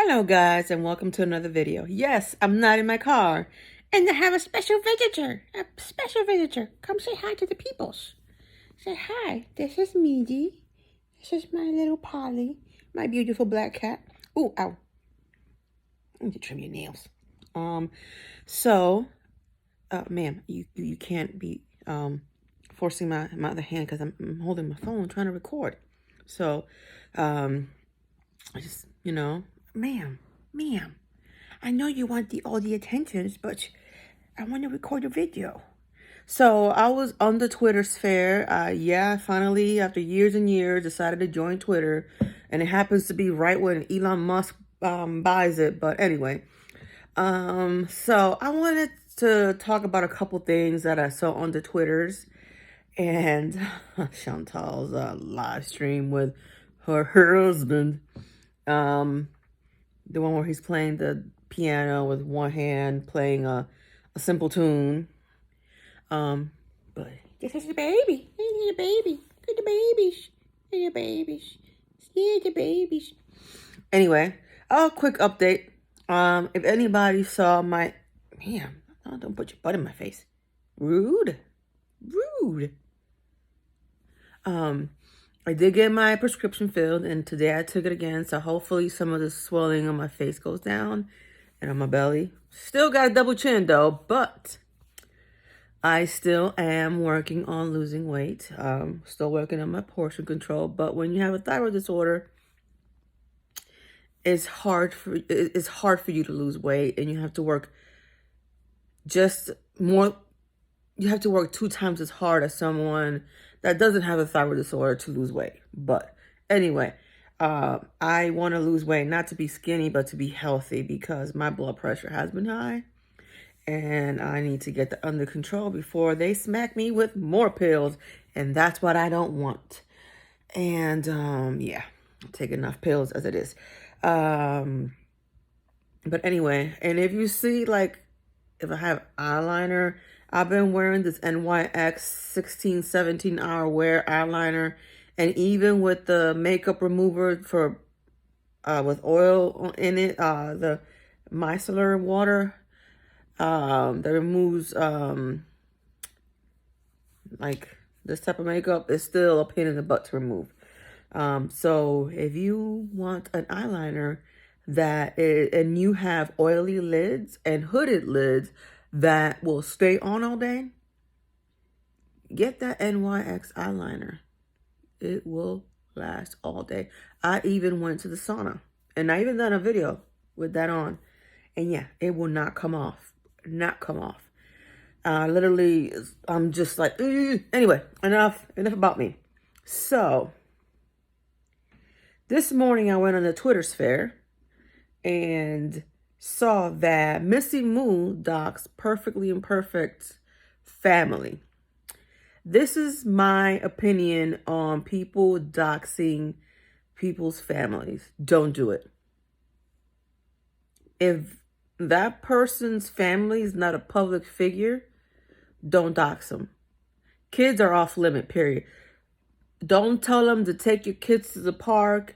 Hello guys and welcome to another video. Yes, I'm not in my car and I have a special visitor. Come say hi to the peoples. Say hi. This is Meady. This is my little Polly, my beautiful black cat. Ooh, ow. I need to trim your nails. Ma'am, you can't be forcing my other hand because I'm holding my phone trying to record. So, I just, ma'am, I know you want all the attentions, but I want to record a video. So I was on the Twitter sphere. Finally, after years and years, decided to join Twitter, and it happens to be right when Elon Musk buys it. But anyway, so I wanted to talk about a couple things that I saw on the Twitters, and Chantal's live stream with her husband. The one where he's playing the piano with one hand, playing a simple tune. But this is the baby. This is the baby. Look at the babies. Look at the babies. See the babies. Anyway, a quick update. If anybody saw my... Man, don't put your butt in my face. Rude. I did get my prescription filled, and today I took it again, so hopefully some of the swelling on my face goes down and on my belly. Still got a double chin though, but I still am working on losing weight. Still working on my portion control, but when you have a thyroid disorder, it's hard for you to lose weight, and you have to work you have to work 2 times as hard as someone that doesn't have a thyroid disorder to lose weight. But anyway, I want to lose weight, not to be skinny, but to be healthy, because my blood pressure has been high and I need to get that under control before they smack me with more pills. And that's what I don't want. And yeah, I take enough pills as it is. But anyway, and if you see, like, if I have eyeliner, I've been wearing this NYX 16, 17 hour wear eyeliner. And even with the makeup remover for, with oil in it, the micellar water, that removes, like this type of makeup, is still a pain in the butt to remove. So if you want an eyeliner and you have oily lids and hooded lids that will stay on all day, get that NYX eyeliner. It will last all day. I even went to the sauna, and I even done a video with that on, and yeah, it will not come off. Literally, I'm just like, anyway, enough about me. So this morning I went on the Twitter sphere and saw that Missy Moo docs Perfectly Imperfect family. This is my opinion on people doxing people's families. Don't do it. If that person's family is not a public figure, don't dox them. Kids are off limit, period. Don't tell them to take your kids to the park.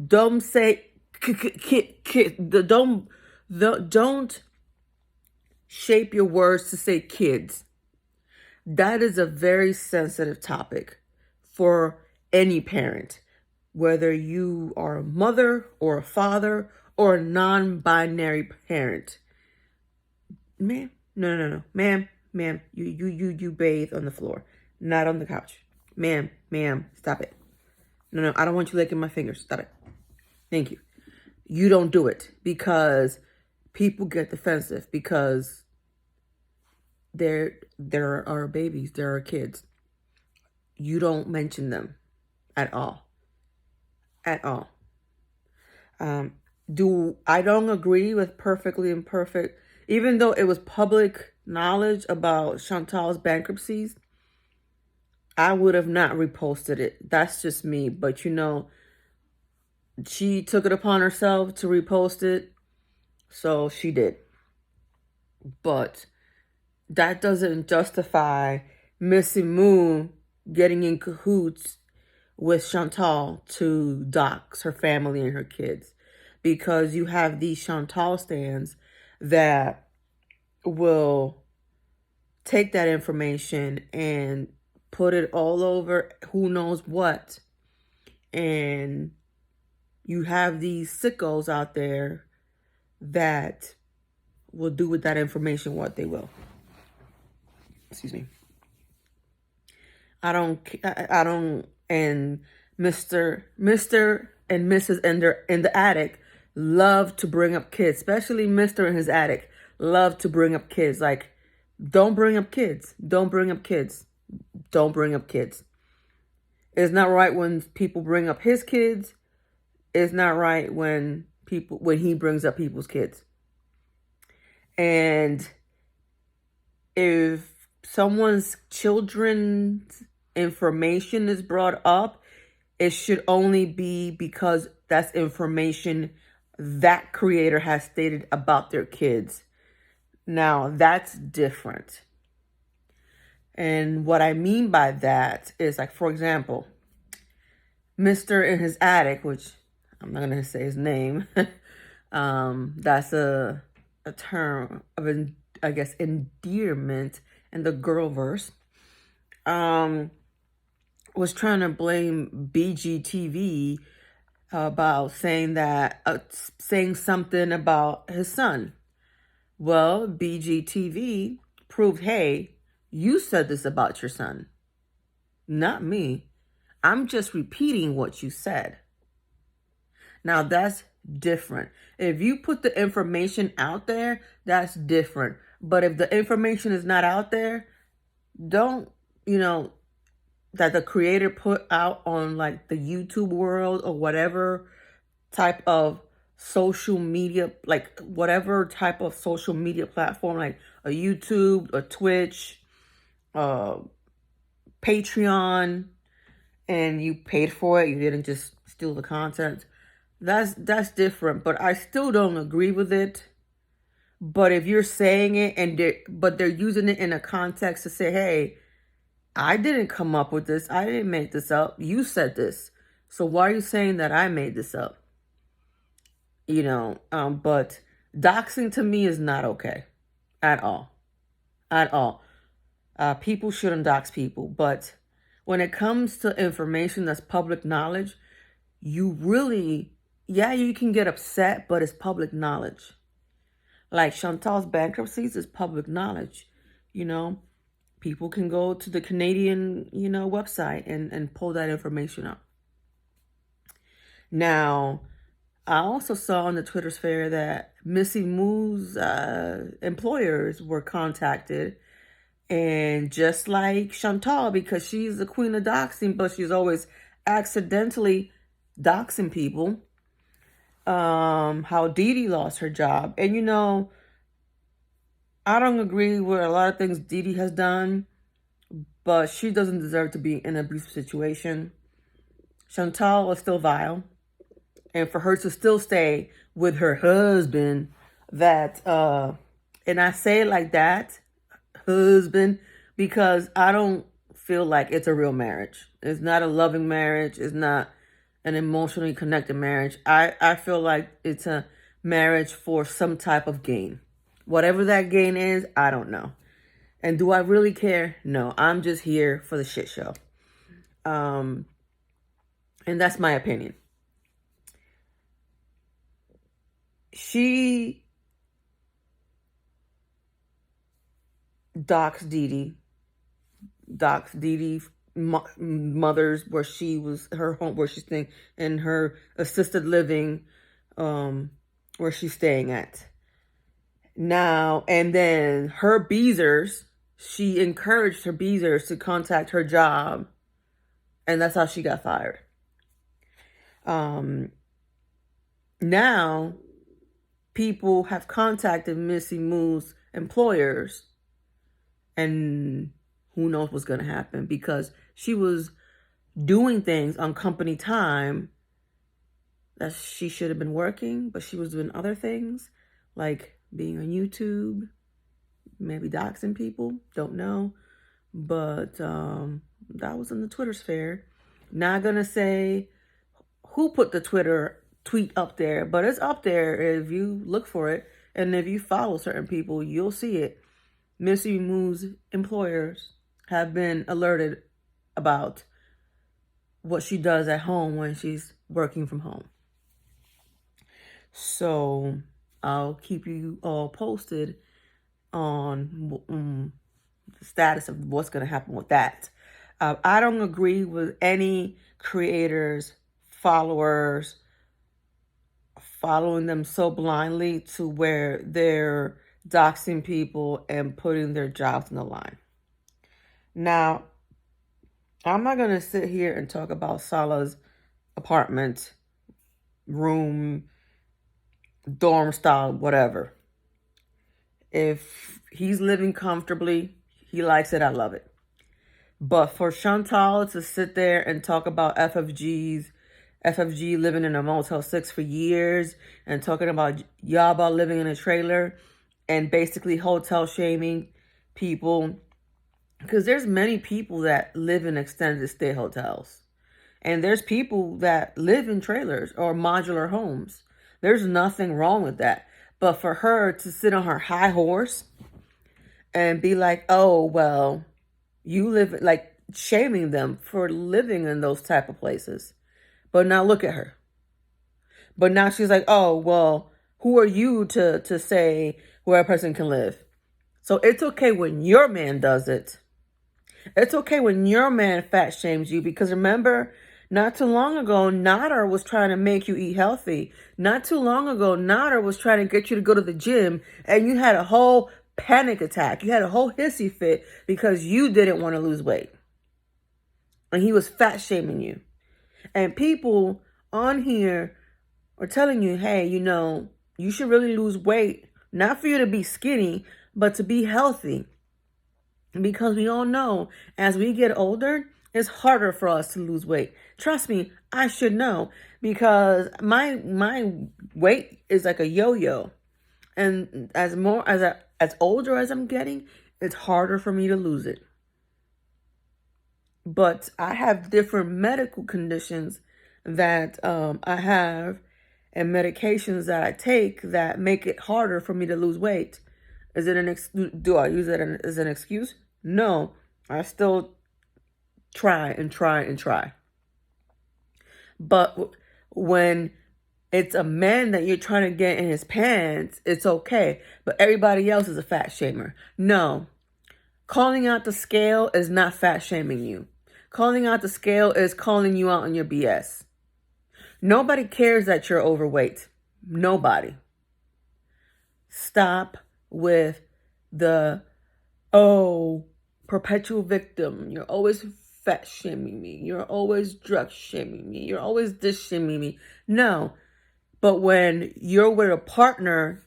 Don't say kid. Don't shape your words to say kids. That is a very sensitive topic for any parent, whether you are a mother or a father or a non-binary parent. Ma'am, no. Ma'am, you bathe on the floor, not on the couch. Ma'am, stop it. No, I don't want you licking my fingers. Stop it. Thank you. You don't do it, because people get defensive, because there are babies, there are kids. You don't mention them at all. I don't agree with Perfectly Imperfect, even though it was public knowledge about Chantal's bankruptcies. I would have not reposted it. That's just me. But she took it upon herself to repost it, so she did. But that doesn't justify Missy Moo getting in cahoots with Chantal to dox her family and her kids. because you have these Chantal stands that will take that information and put it all over who knows what. And you have these sickos out there that will do with that information what they will. Excuse me. I don't, and Mr. and Mrs. in the attic love to bring up kids, especially Mr. and his attic love to bring up kids. Like, don't bring up kids. Don't bring up kids. Don't bring up kids. It's not right when people bring up his kids. It's not right when he brings up people's kids. And if someone's children's information is brought up, it should only be because that's information that creator has stated about their kids. Now, that's different. And what I mean by that is, like, for example, Mr. in his attic, which I'm not going to say his name. That's a term of, I guess, endearment in the girl verse. Was trying to blame BGTV about saying something about his son. Well, BGTV proved, hey, you said this about your son, not me. I'm just repeating what you said. Now, that's different. If you put the information out there, that's different. But if the information is not out there, don't, that the creator put out on like the YouTube world or whatever type of social media, like whatever type of social media platform, like a YouTube, a Twitch, Patreon, and you paid for it, you didn't just steal the content. That's different, but I still don't agree with it. But if you're saying it but they're using it in a context to say, hey, I didn't come up with this. I didn't make this up. You said this. So why are you saying that I made this up? But doxing to me is not okay at all. At all. People shouldn't dox people. But when it comes to information that's public knowledge, you really, you can get upset, but it's public knowledge. Like Chantal's bankruptcies is public knowledge. People can go to the Canadian, website and pull that information up. Now, I also saw on the Twitter sphere that Missy Moo's employers were contacted. And just like Chantal, because she's the queen of doxing, but she's always accidentally doxing people, how Dee Dee lost her job. And, I don't agree with a lot of things Dee Dee has done, but she doesn't deserve to be in an abusive situation. Chantal is still vile. And for her to still stay with her husband, and I say it like that, husband, because I don't feel like it's a real marriage. It's not a loving marriage. It's not an emotionally connected marriage. I feel like it's a marriage for some type of gain. Whatever that gain is, I don't know. And do I really care? No, I'm just here for the shit show. And that's my opinion. She doxed Dee Dee mother's, where she was, her home, where she's staying, and her assisted living, where she's staying at. Now, and then her Beezers, she encouraged her Beezers to contact her job, and that's how she got fired. Now, people have contacted Missy Moo's employers, and who knows what's going to happen, because she was doing things on company time that she should have been working, but she was doing other things, like being on YouTube, maybe doxing people, don't know. But that was in the Twitter sphere. Not gonna say who put the Twitter tweet up there, but it's up there if you look for it. And if you follow certain people, you'll see it. Missy Moo's employers have been alerted about what she does at home when she's working from home. So I'll keep you all posted on the status of what's going to happen with that. I don't agree with any creators, followers, following them so blindly to where they're doxing people and putting their jobs on the line. Now, I'm not going to sit here and talk about Salah's apartment, room, dorm style, whatever. If he's living comfortably, he likes it, I love it. But for Chantal to sit there and talk about FFG living in a Motel 6 for years and talking about Yaba living in a trailer and basically hotel shaming people, because there's many people that live in extended stay hotels. And there's people that live in trailers or modular homes. There's nothing wrong with that. But for her to sit on her high horse and be like, oh, well, you live, like shaming them for living in those type of places. But now look at her. But now she's like, oh, well, who are you to say where a person can live? So it's okay when your man does it. It's okay when your man fat shames you, because remember, not too long ago, Nader was trying to make you eat healthy. Not too long ago, Nader was trying to get you to go to the gym, and you had a whole panic attack. You had a whole hissy fit because you didn't want to lose weight. And he was fat shaming you. And people on here are telling you, hey, you know, you should really lose weight. Not for you to be skinny, but to be healthy. Because we all know as we get older, it's harder for us to lose weight. Trust me, I should know, because my weight is like a yo-yo. And as older as I'm getting, it's harder for me to lose it. But I have different medical conditions that I have and medications that I take that make it harder for me to lose weight. Is it do I use it as an excuse? No, I still try and try and try. But when it's a man that you're trying to get in his pants, it's okay. But everybody else is a fat shamer. No. Calling out the scale is not fat shaming you. Calling out the scale is calling you out on your BS. Nobody cares that you're overweight. Nobody. Stop with the, oh, perpetual victim. You're always fat shaming me. You're always drug shaming me. You're always this shaming me. No. But when you're with a partner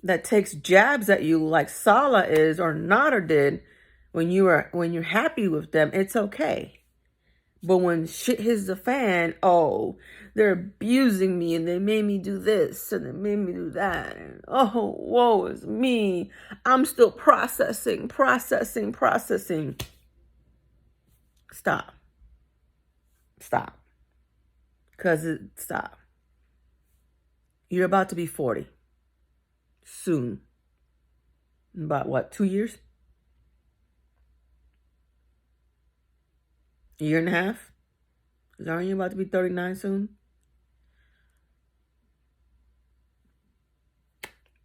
that takes jabs at you like Salah is or Nader did, when you're happy with them, it's okay. But when shit hits the fan, oh, they're abusing me and they made me do this and they made me do that. And oh, woe is me. I'm still processing. Stop. Stop. You're about to be 40. Soon. About what, 2 years? A year and a half? Aren't you about to be 39 soon?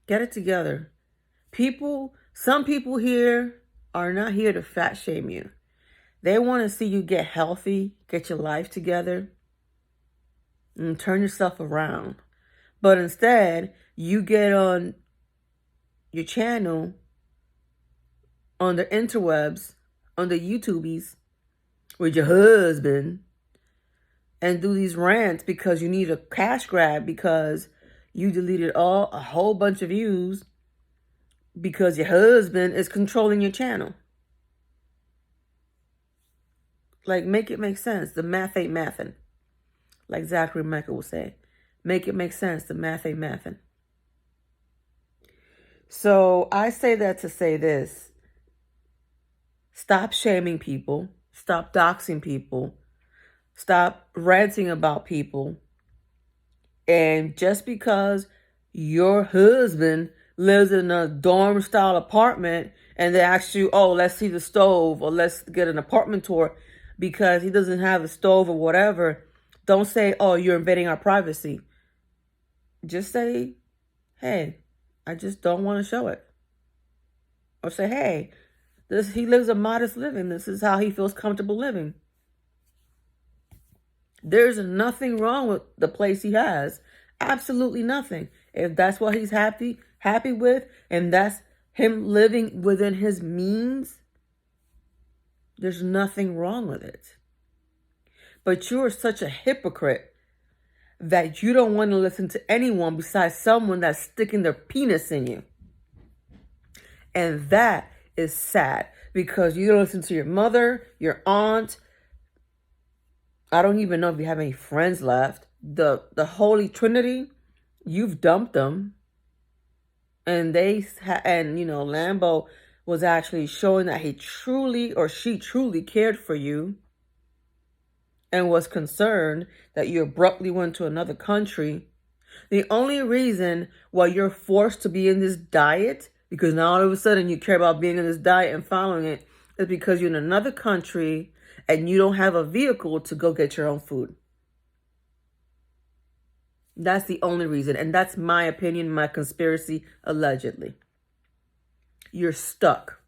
Get it together. Some people here are not here to fat shame you. They want to see you get healthy, get your life together, and turn yourself around. But instead, you get on your channel, on the interwebs, on the YouTubies, with your husband, and do these rants because you need a cash grab, because you deleted a whole bunch of views because your husband is controlling your channel. Like, make it make sense. The math ain't mathin'. Like Zachary Mecca will say. Make it make sense. The math ain't mathin'. So I say that to say this. Stop shaming people. Stop doxing people. Stop ranting about people. And just because your husband lives in a dorm style apartment and they ask you, oh, let's see the stove or let's get an apartment tour because he doesn't have a stove or whatever, don't say, oh, you're invading our privacy. Just say, hey, I just don't want to show it. Or say, hey, he lives a modest living. This is how he feels comfortable living. There's nothing wrong with the place he has. Absolutely nothing. If that's what he's happy with, and that's him living within his means, there's nothing wrong with it. But you are such a hypocrite that you don't want to listen to anyone besides someone that's sticking their penis in you. And that is sad because you don't listen to your mother, your aunt. I don't even know if you have any friends left. The Holy Trinity, you've dumped them. And Lambo was actually showing that he truly or she truly cared for you and was concerned that you abruptly went to another country. The only reason why you're forced to be in this diet, because now all of a sudden you care about being in this diet and following it, is because you're in another country and you don't have a vehicle to go get your own food. That's the only reason. And that's my opinion, my conspiracy, allegedly. You're stuck.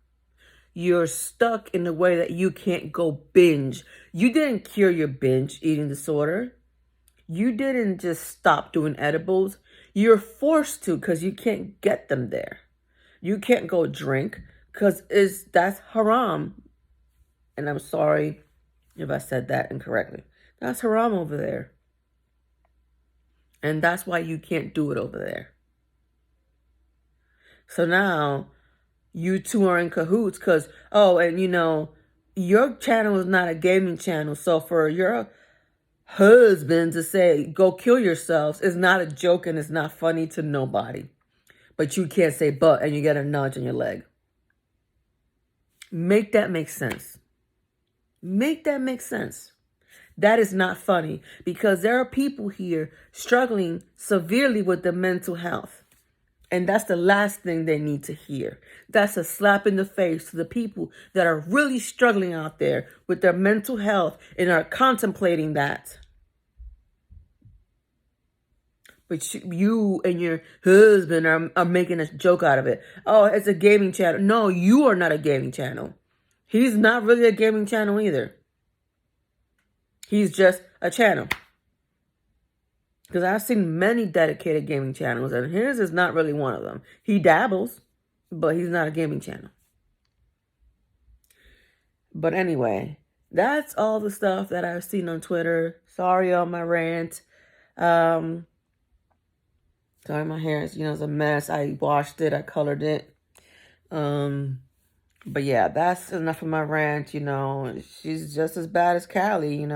You're stuck in the way that you can't go binge. You didn't cure your binge eating disorder. You didn't just stop doing edibles. You're forced to because you can't get them there. You can't go drink because that's haram. And I'm sorry if I said that incorrectly. That's haram over there. And that's why you can't do it over there. So now you two are in cahoots because, your channel is not a gaming channel. So for your husband to say, go kill yourselves is not a joke and it's not funny to nobody. But you can't say but and you get a nudge on your leg. Make that make sense. Make that make sense. That is not funny because there are people here struggling severely with their mental health. And that's the last thing they need to hear. That's a slap in the face to the people that are really struggling out there with their mental health and are contemplating that. But you and your husband are making a joke out of it. Oh, it's a gaming channel. No, you are not a gaming channel. He's not really a gaming channel either. He's just a channel. Because I've seen many dedicated gaming channels, and his is not really one of them. He dabbles, but he's not a gaming channel. But anyway, that's all the stuff that I've seen on Twitter. Sorry on my rant. Sorry, my hair is, is a mess. I washed it. I colored it. But yeah, that's enough of my rant. She's just as bad as Callie.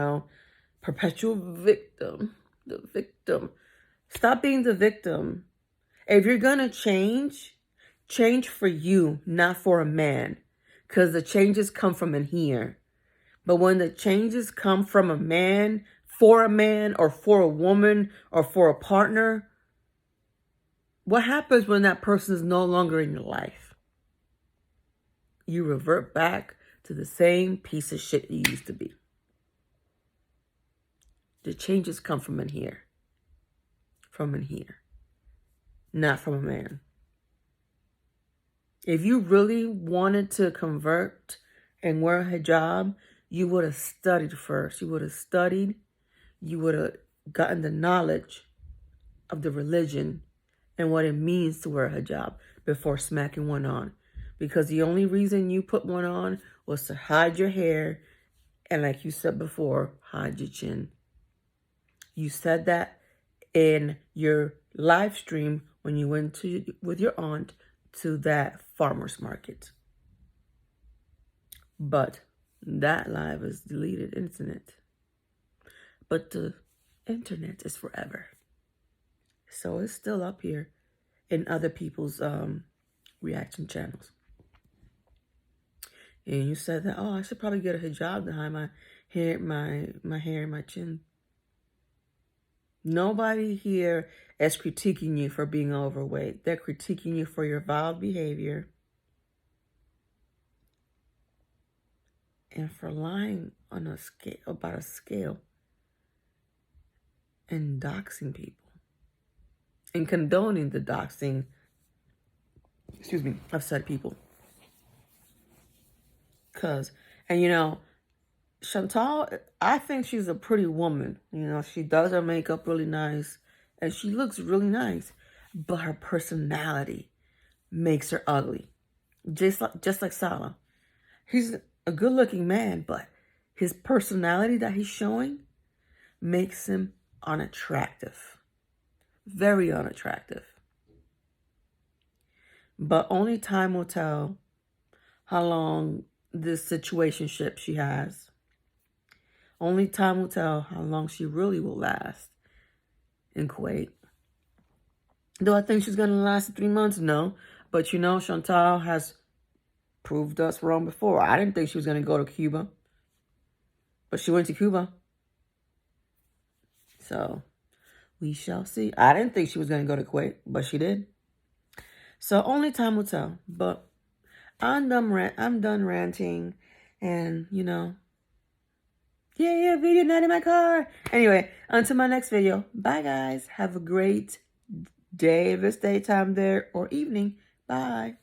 Perpetual victim. The victim. Stop being the victim. If you're gonna change for you, not for a man, because the changes come from in here. But when the changes come from a man, or for a woman, or for a partner, what happens when that person is no longer in your life? You revert back to the same piece of shit you used to be. The changes come from in here. From in here. Not from a man. If you really wanted to convert and wear a hijab, you would have studied first. You would have studied. You would have gotten the knowledge of the religion and what it means to wear a hijab before smacking one on. Because the only reason you put one on was to hide your hair and, like you said before, hide your chin. You said that in your live stream when you went with your aunt to that farmer's market. But that live is deleted internet. But the internet is forever. So it's still up here in other people's reaction channels. And you said that, I should probably get a hijab to hide my hair and my chin. Nobody here is critiquing you for being overweight. They're critiquing you for your vile behavior and for lying on a scale about a scale and doxing people and condoning the doxing, of said people. And Chantal, I think she's a pretty woman. She does her makeup really nice and she looks really nice, but her personality makes her ugly. Just like Salah. He's a good-looking man, but his personality that he's showing makes him unattractive. Very unattractive. But only time will tell how long this situationship she has. Only time will tell how long she really will last in Kuwait. Do I think she's going to last 3 months? No. But Chantal has proved us wrong before. I didn't think she was going to go to Cuba. But she went to Cuba. So, we shall see. I didn't think she was going to go to Kuwait, but she did. So, only time will tell. But I'm done ranting. And, video night in my car. Anyway, until my next video. Bye, guys. Have a great day if it's daytime there or evening. Bye.